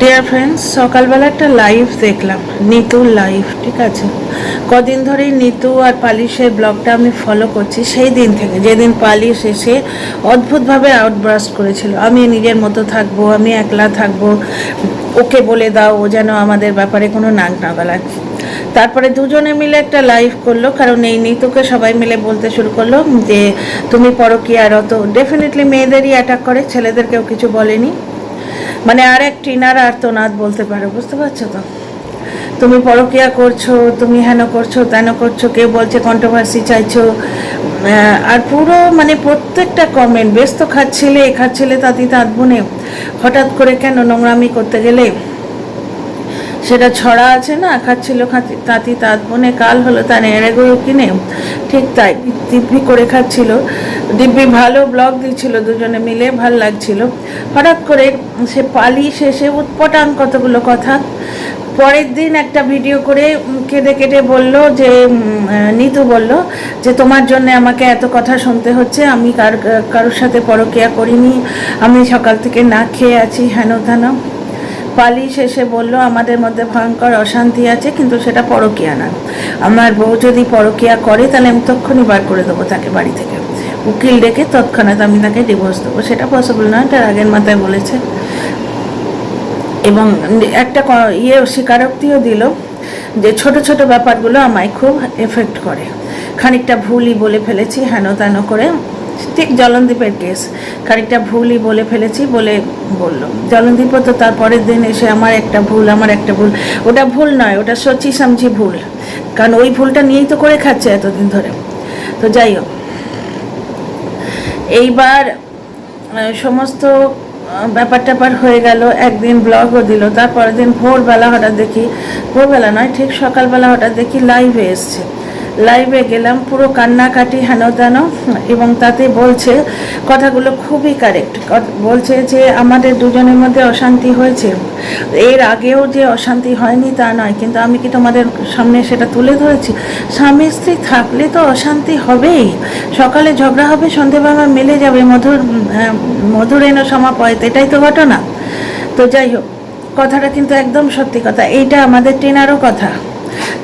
Dear friends, সকালবেলা একটা live দেখলাম, নিতুর লাইভ। ঠিক আছে, কদিন ধরেই নিতু আর পালিশের ব্লগটা আমি ফলো করছি, সেই দিন থেকে যেদিন পালিশ এসে অদ্ভুতভাবে আউটব্রাস্ট করেছিল, আমি নিজের মতো থাকবো, আমি একলা থাকবো, ওকে বলে দাও ও যেন আমাদের ব্যাপারে কোনো নাক না গলায়। তারপরে দুজনে মিলে একটা লাইভ করলো, কারণ এই নিতুকে সবাই মিলে বলতে শুরু করলো যে তুমি পরকীয়ারত। ডেফিনেটলি মেয়েদেরই অ্যাটাক করে, ছেলেদের কেউ কিছু বলেনি। মানে আর এক টিনার আর্তনাদ বলতে পারো, বুঝতে পারছো তো? তুমি পরকীয়া করছো, তুমি হেন করছো তেন করছো, কেউ বলছে কন্ট্রোভার্সি চাইছো, আর পুরো মানে প্রত্যেকটা কমেন্ট, বেশ তো খাচ্ছিলে তাঁতি তাঁত বুনে, হঠাৎ করে কেন নোংরামি করতে গেলে? সেটা ছড়া আছে না, খাচ্ছিল তাঁতি তাঁত বনে, কাল হলো তার এড়েগুলো কিনে। ঠিক তাই, দিব্যি করে খাচ্ছিল, দিব্যি ভালো ব্লগ দিচ্ছিল, দুজনে মিলে ভাল লাগছিল। হঠাৎ করে সে পালিয়ে শেষে উৎপটাং কতগুলো কথা। পরের দিন একটা ভিডিও করে কেঁদে কেটে বলল যে নিতু বলল যে তোমার জন্য আমাকে এত কথা শুনতে হচ্ছে, আমি কারোর সাথে পরকীয়া করিনি, আমি সকাল থেকে না খেয়ে আছি, হেন তেন। পালিশ এসে বলল আমাদের মধ্যে ভয়ঙ্কর অশান্তি আছে, কিন্তু সেটা পরকীয়া না। আমার বউ যদি পরকীয়া করে তাহলে আমি তৎক্ষণই বার করে দেবো তাকে বাড়ি থেকে, উকিল ডেকে তৎক্ষণাৎ আমি তাকে ডিভোর্স দেবো। সেটা পসিবল নয়, তার আগের মাথায় বলেছে। এবং একটা স্বীকারোক্তিও দিল যে ছোট ছোট ব্যাপারগুলো আমায় খুব এফেক্ট করে, খানিকটা ভুলই বলে ফেলেছি হেন তেন করে। ঠিক জলনদীপের কেস, খানিকটা ভুলই বলে ফেলেছি বলে বলল। জলনদীপও তো তারপরের দিন এসে আমার একটা ভুল, ওটা ভুল নয়, ওটা সচি সমঝি ভুল, কারণ ওই ভুলটা নিয়েই তো করে খাচ্ছে এতদিন ধরে। তো যাই হোক, এইবার সমস্ত ব্যাপার ট্যাপার হয়ে গেল, একদিন ব্লগও দিল, তারপরের দিন ভোরবেলা হঠাৎ দেখি, ভোরবেলা নয় ঠিক সকালবেলা হঠাৎ দেখি লাইভে এসছে। লাইভে গেলাম, পুরো কান্নাকাটি হেন তেন, এবং তাতে বলছে কথাগুলো খুবই কারেক্ট। বলছে যে আমাদের দুজনের মধ্যে অশান্তি হয়েছে, এর আগেও যে অশান্তি হয়নি তা নয়, কিন্তু আমি কি তোমাদের সামনে সেটা তুলে ধরেছি? স্বামী স্ত্রী থাকলে তো অশান্তি হবেই, সকালে ঝগড়া হবে, সন্ধেবেলা মিলে যাবে, মধুর এনো সমাপয়েত, এটাই তো ঘটনা। তো যাই হোক, কথাটা কিন্তু একদম সত্যি কথা। এইটা আমাদের টেনারও কথা,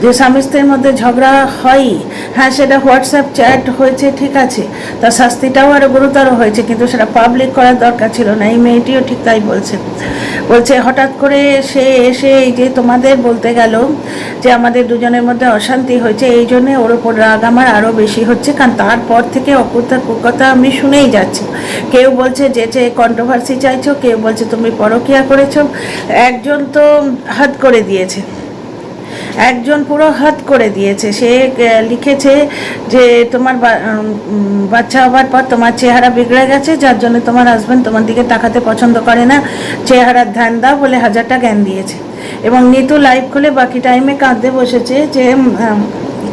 যে স্বামী স্ত্রীর মধ্যে ঝগড়া হয়। হ্যাঁ, সেটা হোয়াটসঅ্যাপ চ্যাট হয়েছে, ঠিক আছে, তার শাস্তিটাও আরও গুরুতর হয়েছে, কিন্তু সেটা পাবলিক করার দরকার ছিল না। এই মেয়েটিও ঠিক তাই বলছে হঠাৎ করে সে এসে এই যে তোমাদের বলতে গেল যে আমাদের দুজনের মধ্যে অশান্তি হয়েছে, এই জন্যে ওর ওপর রাগ আমার আরও বেশি হচ্ছে, কারণ তারপর থেকে কুকথা আমি শুনেই যাচ্ছি। কেউ বলছে যে কন্ট্রোভার্সি চাইছো, কেউ বলছে তুমি পরকীয়া করেছো। একজন তো হাত করে দিয়েছে, একজন পুরো হাত করে দিয়েছে। সে লিখেছে যে তোমার বাচ্চা হওয়ার পর তোমার চেহারা বিগড়ে গেছে, যার জন্য তোমার হাজব্যান্ড তোমার দিকে তাকাতে পছন্দ করে না, চেহারার ধ্যান দাও বলে 1000টা জ্ঞান দিয়েছে। এবং নিতু লাইভ খুলে বাকি টাইমে কাঁদতে বসেছে, যে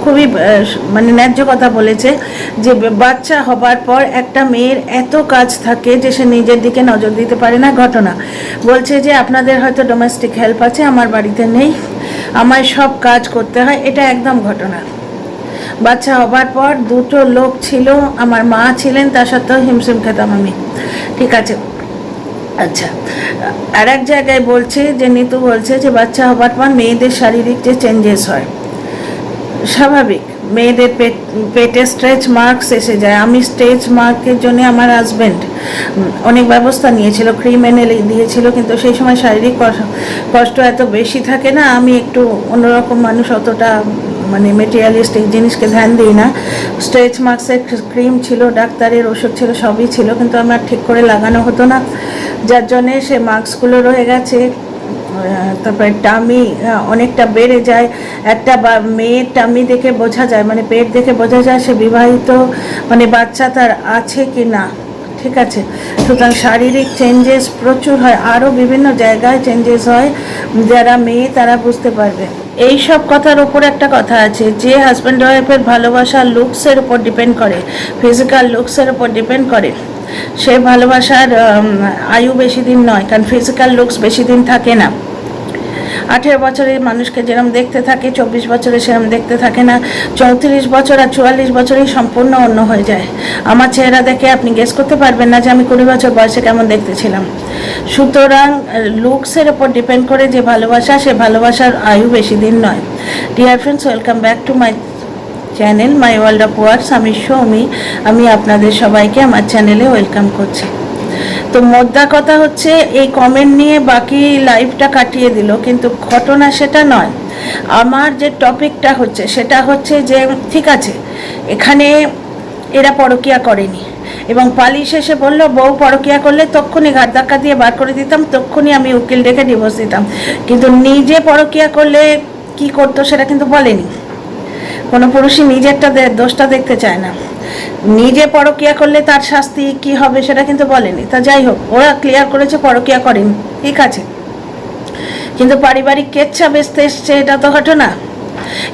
খুবই মানে ন্যায্য কথা বলেছে যে বাচ্চা হবার পর একটা মেয়ের এত কাজ থাকে যে সে নিজের দিকে নজর দিতে পারে না। ঘটনা বলছে যে আপনাদের হয়তো ডোমেস্টিক হেল্প আছে, আমার বাড়িতে নেই, আমায় সব কাজ করতে হয়, এটা একদম ঘটনা। বাচ্চা হবার পর 2টো লোক ছিল, আমার মা ছিলেন, তা সত্ত্বেও হিমশিম খেতাম আমি। ঠিক আছে, আচ্ছা। আর এক জায়গায় বলছে যে নিতু বলছে যে বাচ্চা হবার পর মেয়েদের শারীরিক যে চেঞ্জেস হয় স্বাভাবিক, মেয়েদের পেটে স্ট্রেচ মার্কস এসে যায়। আমি স্ট্রেচ মার্কের জন্য আমার হাজব্যান্ড অনেক ব্যবস্থা নিয়েছিল, ক্রিম এনে দিয়েছিল, কিন্তু সেই সময় শারীরিক কষ্ট এত বেশি থাকে না, আমি একটু অন্যরকম মানুষ, অতটা মানে মেটেরিয়ালিস্টিক জিনিসকে ধ্যান দিই না। স্ট্রেচ মার্কসের ক্রিম ছিল, ডাক্তারের ওষুধ ছিল, সবই ছিল, কিন্তু আমার ঠিক করে লাগানো হতো না, যার জন্যে সে মার্কসগুলো রয়ে গেছে। তারপরে টামি অনেকটা বেড়ে যায়, একটা মেয়ের টামি দেখে বোঝা যায়, মানে পেট দেখে বোঝা যায় সে বিবাহিত, মানে বাচ্চা তার আছে কি না। ঠিক আছে, সুতরাং শারীরিক চেঞ্জেস প্রচুর হয়, আরও বিভিন্ন জায়গায় চেঞ্জেস হয়, যারা মেয়ে তারা বুঝতে পারবে। এই সব কথার ওপর একটা কথা আছে, যে হাজব্যান্ড ওয়াইফের ভালোবাসা লুকসের উপর ডিপেন্ড করে, ফিজিক্যাল লুকসের উপর ডিপেন্ড করে, সে ভালোবাসার আয়ু বেশি দিন নয়, কারণ ফিজিক্যাল লুকস বেশি দিন থাকে না। 18 বছরের মানুষকে যেরকম দেখতে থাকে 24 বছরে সেরকম দেখতে থাকে না, 34 বছর আর 44 বছরেই সম্পূর্ণ অন্য হয়ে যায়। আমার চেহারা দেখে আপনি গেস করতে পারবেন না যে আমি 20 বছর বয়সে কেমন দেখতে ছিলাম। সুতরাং লুকসের ওপর ডিপেন্ড করে যে ভালোবাসা, সে ভালোবাসার আয়ু বেশি দিন নয়। Dear friends, welcome back to my channel my world of words. আমি সৌমি, আমি আপনাদের সবাইকে আমার চ্যানেলে ওয়েলকাম করছি। তো মোদ্দা কথা হচ্ছে, এই কমেন্ট নিয়ে বাকি লাইফটা কাটিয়ে দিল, কিন্তু ঘটনা সেটা নয়। আমার যে টপিকটা হচ্ছে সেটা হচ্ছে যে ঠিক আছে, এখানে এরা পরকিয়া করেনি এবং পালিশ এসে বললো বউ পরকিয়া করলে তক্ষুনি ঘাট ধাক্কা দিয়ে বার করে দিতাম, তক্ষুনি আমি উকিল ডেকে ডিভোর্স দিতাম। কিন্তু নিজে পরকিয়া করলে কি করতো সেটা কিন্তু বলেনি। কোনো পুরুষই নিজেরটা দোষটা দেখতে চায় না। নিজে পরকিয়া করলে তার শাস্তি কি হবে সেটা কিন্তু বলেনি। তা যাই হোক, ওরা ক্লিয়ার করেছে পরকিয়া করেনি, ঠিক আছে, কিন্তু পারিবারিক কেচ্ছা বেচতে এসছে, এটা তো ঘটনা।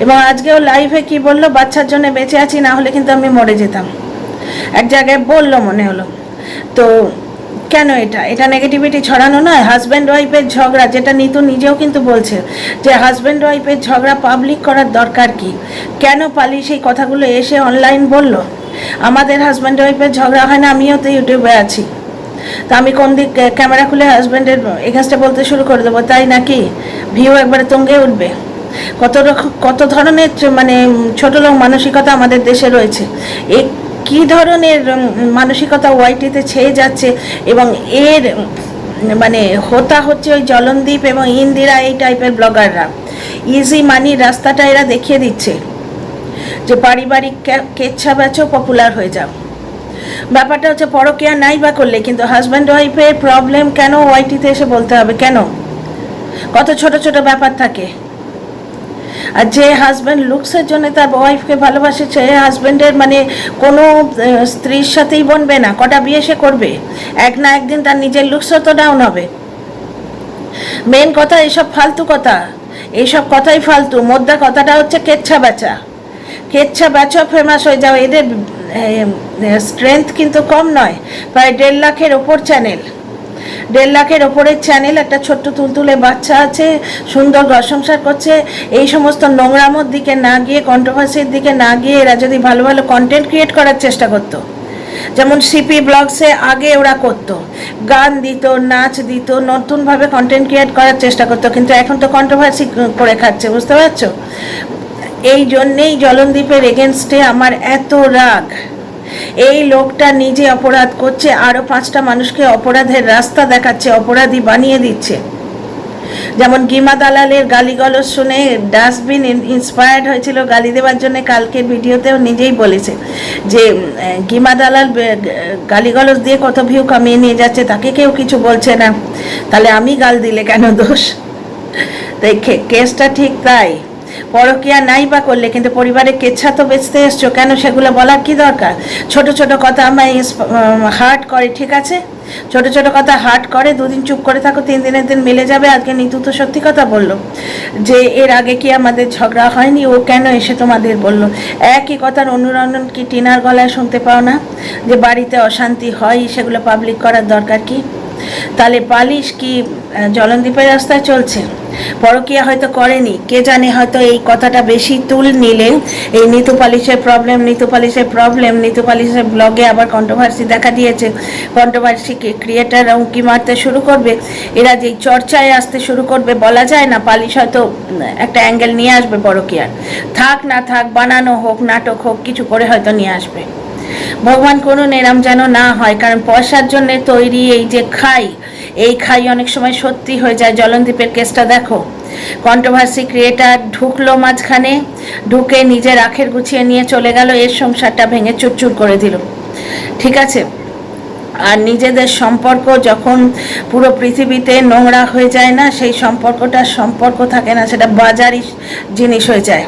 এবং আজকেও লাইভে কি বললো, বাচ্চার জন্য বেঁচে আছি, না হলে কিন্তু আমি মরে যেতাম, এক জায়গায় বললো মনে হলো। তো কেন এটা নেগেটিভিটি ছড়ানো নয়? হাজব্যান্ড ওয়াইফের ঝগড়া, যেটা নিতু নিজেও কিন্তু বলছে যে হাজব্যান্ড ওয়াইফের ঝগড়া পাবলিক করার দরকার কি? কেন পালি সেই কথাগুলো এসে অনলাইন বলল? আমাদের হাজব্যান্ড ওয়াইফের ঝগড়া হয় না? আমিও তো ইউটিউবে আছি, তা আমি কোন দিক ক্যামেরা খুলে হাজব্যান্ডের এগেনস্টে বলতে শুরু করে দেবো, তাই নাকি? ভিউ একবারে তুঙ্গে উঠবে। কত ধরনের মানে ছোট লোক মানসিকতা আমাদের দেশে রয়েছে। এই কী ধরনের মানসিকতা ওয়াইটিতে ছেয়ে যাচ্ছে, এবং এর মানে হোতা হচ্ছে ওই জলনদীপ এবং ইন্দিরা, এই টাইপের ব্লগাররা। ইজি মানির রাস্তাটা এরা দেখিয়ে দিচ্ছে যে পারিবারিক কেচ্ছা বেচো, পপুলার হয়ে যাও। ব্যাপারটা হচ্ছে পরকিয়া নাই বা করলে, কিন্তু হাজব্যান্ড ওয়াইফের প্রবলেম কেন ওয়াইটিতে এসে বলতে হবে? কেন? কত ছোট ছোট ব্যাপার থাকে। আর যে হাজব্যান্ড লুকসের জন্য তার ওয়াইফকে ভালোবাসে, সে হাজব্যান্ডের মানে কোনো স্ত্রীর সাথেই বনবে না। কটা বিয়ে সে করবে? এক না একদিন তার নিজের লুকসও তো ডাউন হবে। মেন কথা এইসব ফালতু কথা, এইসব কথাই ফালতু। মোদ্দা কথাটা হচ্ছে কেচ্ছা বেচা, কেচ্ছা বেচা, ফেমাস হয়ে যাও। এদের স্ট্রেংথ কিন্তু কম নয়, প্রায় 1.5 লাখের ওপর চ্যানেল, 1.5 লাখের ওপরের চ্যানেল। একটা ছোট্ট তুলতুলে বাচ্চা আছে, সুন্দর ঘর সংসার করছে। এই সমস্ত নোংরামোর দিকে না গিয়ে, কন্ট্রোভার্সির দিকে না গিয়ে, এরা যদি ভালো ভালো কন্টেন্ট ক্রিয়েট করার চেষ্টা করতো, যেমন সিপি ব্লগসে আগে ওরা করতো, গান দিত, নাচ দিত, নতুনভাবে কন্টেন্ট ক্রিয়েট করার চেষ্টা করতো, কিন্তু এখন তো কন্ট্রোভার্সি করে খাচ্ছে, বুঝতে পারছো? এই জন্যেই জলনদীপের এগেনস্টে আমার এত রাগ। এই লোকটা নিজে অপরাধ করছে, আরও 5টা মানুষকে অপরাধের রাস্তা দেখাচ্ছে, অপরাধী বানিয়ে দিচ্ছে। যেমন গিমা দালালের গালিগলজ শুনে ডাস্টবিন ইন্সপায়ার্ড হয়েছিল গালি দেওয়ার জন্য। কালকের ভিডিওতেও নিজেই বলেছে যে গিমা দালাল গালিগলজ দিয়ে কত ভিউ কামিয়ে নিয়ে যাচ্ছে, তাকে কেউ কিছু বলছে না, তাহলে আমি গাল দিলে কেন দোষ? তাই কেসটা ঠিক তাই। পরকিয়া নাই বা করলে, কিন্তু পরিবারের কেচ্ছা তো বেচতে এসছো, কেন সেগুলো বলার কি দরকার? ছোট ছোট কথা আমায় হার্ট করে, ঠিক আছে, ছোট ছোট কথা হার্ট করে। 2 দিন চুপ করে থাকো, 3 দিনের দিন মিলে যাবে। আজকে নিতু তো সত্যি কথা বললো যে এর আগে কি আমাদের ঝগড়া হয়নি, ও কেন এসে তোমাদের বললো? একই কথার অনুরণন কি টিনার গলায় শুনতে পাও না? যে বাড়িতে অশান্তি হয়, সেগুলো পাবলিক করার দরকার কি? তাহলে পালিশ কি জলনদীপের রাস্তায় চলছে? পরকিয়া হয়তো করেনি, কে জানে, হয়তো এই কথাটা বেশি তুল নিলে এই নিতু পালিশের ব্লগে আবার কন্ট্রোভার্সি দেখা দিয়েছে। কন্ট্রোভার্সি ক্রিয়েটার উঁকি মারতে শুরু করবে, এরা যেই চর্চায় আসতে শুরু করবে, বলা যায় না, পালিশ হয়তো একটা অ্যাঙ্গেল নিয়ে আসবে পরকিয়ার। থাক না থাক, বানানো হোক, নাটক হোক, কিছু করে হয়তো নিয়ে আসবে। ভগবান করুন এরম যেন না হয়, কারণ পয়সার জন্য তৈরি এই যে এই খাই অনেক সময় সত্যি হয়ে যায়। জলনদীপের কেসটা দেখো, কন্ট্রোভার্সি ক্রিয়েটার ঢুকলো মাঝখানে, ঢুকে নিজের আখের গুছিয়ে নিয়ে চলে গেল, এর সংসারটা ভেঙে চুরচুর করে দিল, ঠিক আছে। আর নিজেদের সম্পর্ক যখন পুরো পৃথিবীতে নোংরা হয়ে যায় না, সেই সম্পর্কটা সম্পর্ক থাকে না, সেটা বাজারি জিনিস হয়ে যায়।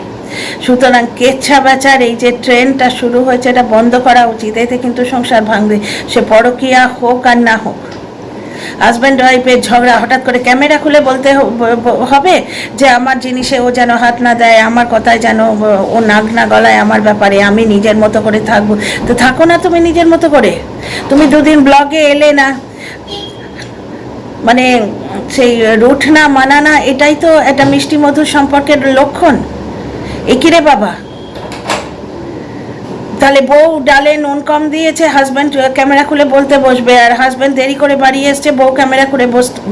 সুতরাং কেচ্ছা বেচার এই যে ট্রেন্ডটা শুরু হয়েছে, এটা বন্ধ করা উচিত। এতে কিন্তু সংসার ভাঙবে, সে পরকিয়া হোক আর না হোক। হাজব্যান্ড ওয়াইফের ঝগড়া হঠাৎ করে ক্যামেরা খুলে বলতে হবে যে আমার জিনিসে ও যেন হাত না দেয়, আমার কথায় যেন ও নাক না গলায় আমার ব্যাপারে, আমি নিজের মতো করে থাকবো। তো থাকো না তুমি নিজের মতো করে। তুমি 2 দিন ব্লগে এলে না, মানে সেই রুট না মানা না, এটাই তো একটা মিষ্টি মধুর সম্পর্কের লক্ষণ। একিরে বাবা, তাহলে বউ ডালে নুন কম দিয়েছে, হাজব্যান্ড ক্যামেরা খুলে বলতে বসবে, আর হাজব্যান্ড দেরি করে বাড়ি এসছে, বউ ক্যামেরা করে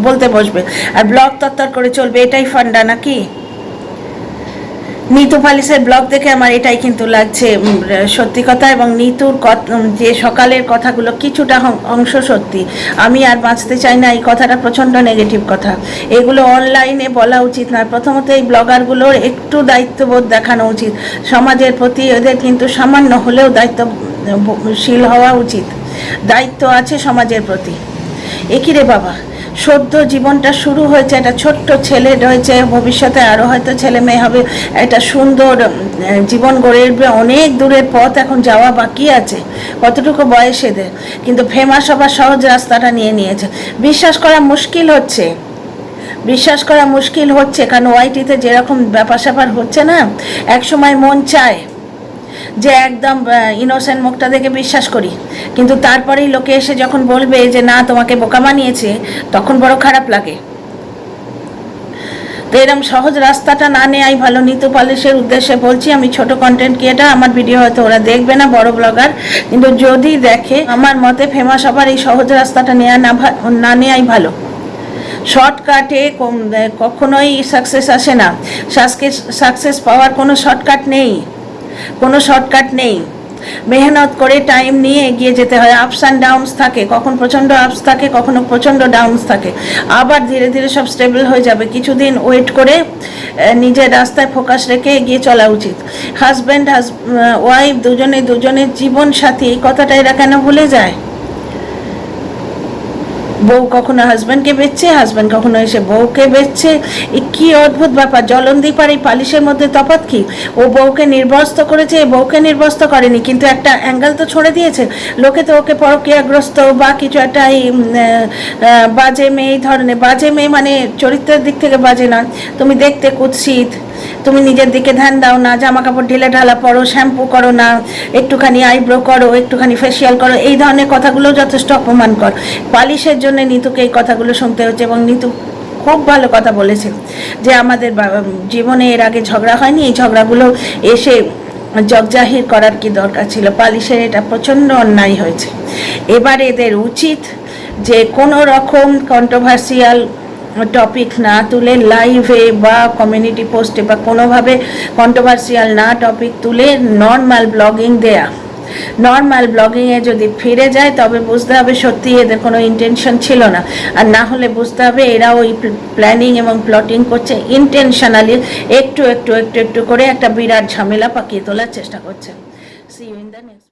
বলতে বসবে, আর ব্লগ তত্তর করে চলবে, এটাই ফান্ডা নাকি? নিতু পালিশের ব্লগ দেখে আমার এটাই কিন্তু লাগছে সত্যি কথা। এবং নিতুর যে সকালের কথাগুলো কিছুটা অংশ সত্যি, আমি আর বাঁচতে চাই না, এই কথাটা প্রচণ্ড নেগেটিভ কথা। এগুলো অনলাইনে বলা উচিত নয়। প্রথমত এই ব্লগারগুলোর একটু দায়িত্ববোধ দেখানো উচিত সমাজের প্রতি, এদের কিন্তু সামান্য হলেও দায়িত্বশীল হওয়া উচিত, দায়িত্ব আছে সমাজের প্রতি। একই রে বাবা, সদ্য জীবনটা শুরু হয়েছে, একটা ছোট্ট ছেলে রয়েছে, ভবিষ্যতে আরও হয়তো ছেলে মেয়ে হবে, একটা সুন্দর জীবন গড়ে উঠবে, অনেক দূরের পথ এখন যাওয়া বাকি আছে, কতটুকু বয়স এদের, কিন্তু ফেমাস হবার সহজ রাস্তাটা নিয়ে নিয়েছে। বিশ্বাস করা মুশকিল হচ্ছে, কারণ ওয়াইটিতে যেরকম ব্যাপার স্যাপার হচ্ছে না, একসময় মন চায় যে একদম ইনোসেন্ট মুখটা দেখে বিশ্বাস করি, কিন্তু তারপরেই লোকে এসে যখন বলবে যে না তোমাকে বোকা বানিয়েছে, তখন বড় খারাপ লাগে। তো এরকম সহজ রাস্তাটা না নেওয়াই ভালো। নিতু পালিশের উদ্দেশ্যে বলছি, আমি ছোট কন্টেন্ট ক্রিয়েটার, আমার ভিডিও হয়তো ওরা দেখবে না, বড় ব্লগার, কিন্তু যদি দেখে, আমার মতে ফেমাস হবার এই সহজ রাস্তাটা না নেওয়াই ভালো। শর্টকাটে কখনোই সাকসেস আসে না। সাকসেস পাওয়ার কোনো শর্টকাট নেই। মেহনত করে টাইম নিয়ে এগিয়ে যেতে হয়। আপস অ্যান্ড ডাউনস থাকে, কখন প্রচণ্ড আপস থাকে, কখনো প্রচণ্ড ডাউনস থাকে, আবার ধীরে ধীরে সব স্টেবল হয়ে যাবে। কিছুদিন ওয়েট করে নিজের রাস্তায় ফোকাস রেখে এগিয়ে চলা উচিত। হাজব্যান্ড ওয়াইফ দুজনের জীবন সাথী, এই কথাটা এরা কেন ভুলে যায়? বউ কখনো হাজব্যান্ডকে বেচছে, হাজব্যান্ড কখনো এসে বউকে বেচছে। কি অদ্ভুত ব্যাপার! জলন্দিপার এই পালিশের মধ্যে তফাৎ কি? ও বউকে নির্বস্ত করেছে, বউকে নির্বস্ত করেনি, কিন্তু একটা অ্যাঙ্গেল তো ছড়ে দিয়েছে। লোকে তো ওকে পরকীয়াগ্রস্ত বা কিছু একটা বাজে মেয়ে, এই ধরনের বাজে মেয়ে, মানে চরিত্রের দিক থেকে বাজে নয়, তুমি দেখতে কুৎসিত, তুমি নিজের দিকে ধ্যান দাও না, জামা কাপড় ঢিলে ঢালা পরো, শ্যাম্পু করো না, একটুখানি আইব্রো করো, একটুখানি ফেসিয়াল করো, এই ধরনের কথাগুলো যথেষ্ট অপমানকর। পালিশের জন্য নিতুকে এই কথাগুলো শুনতে হচ্ছে। এবং নিতু খুব ভালো কথা বলেছে যে আমাদের জীবনে এর আগে ঝগড়া হয়নি, এই ঝগড়াগুলো এসে জগজাহির করার কি দরকার ছিল? পালিশের এটা প্রচণ্ড অন্যায় হয়েছে। এবার এদের উচিত যে কোনো রকম কন্ট্রোভার্সিয়াল টপিক না তুলে লাইভে বা কমিউনিটি পোস্টে বা কোনোভাবে কন্ট্রোভার্সিয়াল না টপিক তুলে নর্মাল ব্লগিং দেয়া। নর্মাল ব্লগিংয়ে যদি ফিরে যায় তবে বুঝতে হবে সত্যি এদের কোনো ইন্টেনশন ছিল না, আর না হলে বুঝতে হবে এরা ওই প্ল্যানিং এবং প্লটিং করছে ইন্টেনশনালি, একটু করে একটা বিরাট ঝামেলা পাকিয়ে তোলার চেষ্টা করছে। See you in the next.